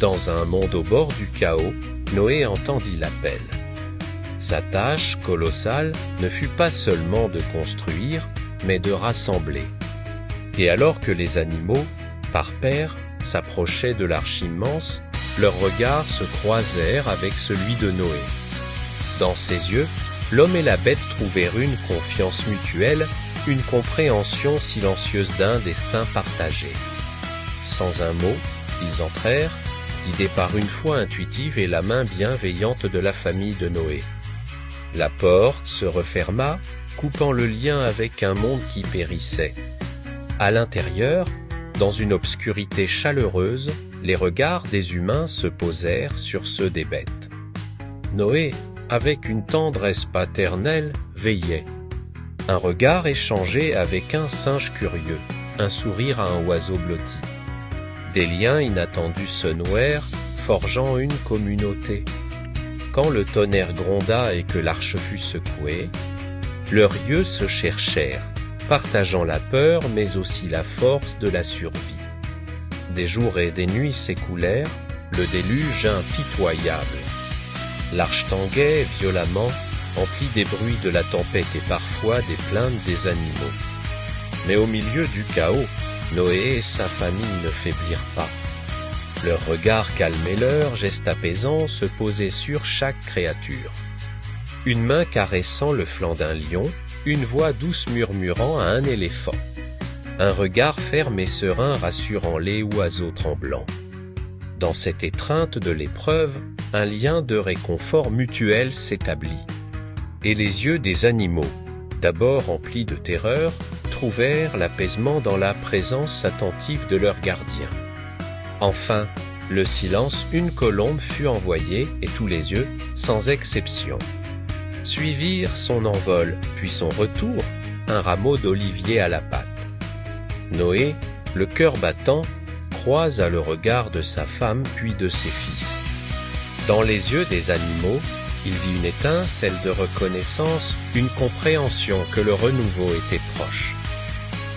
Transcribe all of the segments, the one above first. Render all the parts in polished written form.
Dans un monde au bord du chaos, Noé entendit l'appel. Sa tâche colossale ne fut pas seulement de construire, mais de rassembler. Et alors que les animaux, par paires, s'approchaient de l'arche immense, leurs regards se croisèrent avec celui de Noé. Dans ses yeux, l'homme et la bête trouvèrent une confiance mutuelle, une compréhension silencieuse d'un destin partagé. Sans un mot, ils entrèrent, guidés par une foi intuitive et la main bienveillante de la famille de Noé. La porte se referma, coupant le lien avec un monde qui périssait. À l'intérieur, dans une obscurité chaleureuse, les regards des humains se posèrent sur ceux des bêtes. Noé, avec une tendresse paternelle, veillait. Un regard échangé avec un singe curieux, un sourire à un oiseau blotti. Des liens inattendus se nouèrent, forgeant une communauté. Quand le tonnerre gronda et que l'arche fut secouée, leurs yeux se cherchèrent, partageant la peur mais aussi la force de la survie. Des jours et des nuits s'écoulèrent, le déluge impitoyable. L'arche tanguait violemment, emplie des bruits de la tempête et parfois des plaintes des animaux. Mais au milieu du chaos, Noé et sa famille ne faiblirent pas. Leurs regards calmaient leurs gestes apaisants se posaient sur chaque créature. Une main caressant le flanc d'un lion, une voix douce murmurant à un éléphant. Un regard ferme et serein rassurant les oiseaux tremblants. Dans cette étreinte de l'épreuve, un lien de réconfort mutuel s'établit. Et les yeux des animaux, d'abord remplis de terreur, trouvèrent l'apaisement dans la présence attentive de leur gardien. Enfin, le silence, une colombe fut envoyée et tous les yeux, sans exception, suivirent son envol, puis son retour, un rameau d'olivier à la patte. Noé, le cœur battant, croisa le regard de sa femme puis de ses fils. Dans les yeux des animaux, il vit une étincelle de reconnaissance, une compréhension que le renouveau était proche.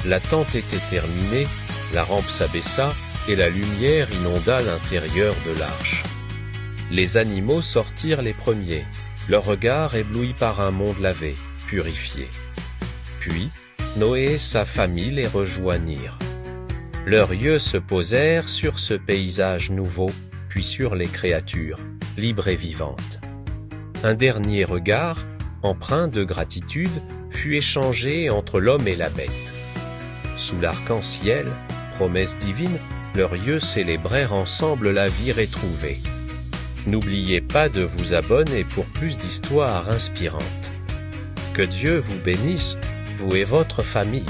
L'attente était terminée, la rampe s'abaissa et la lumière inonda l'intérieur de l'arche. Les animaux sortirent les premiers, leur regard ébloui par un monde lavé, purifié. Puis, Noé et sa famille les rejoignirent. Leurs yeux se posèrent sur ce paysage nouveau, puis sur les créatures, libres et vivantes. Un dernier regard, empreint de gratitude, fut échangé entre l'homme et la bête. Sous l'arc-en-ciel, promesse divine, leurs yeux célébrèrent ensemble la vie retrouvée. N'oubliez pas de vous abonner pour plus d'histoires inspirantes. Que Dieu vous bénisse, vous et votre famille.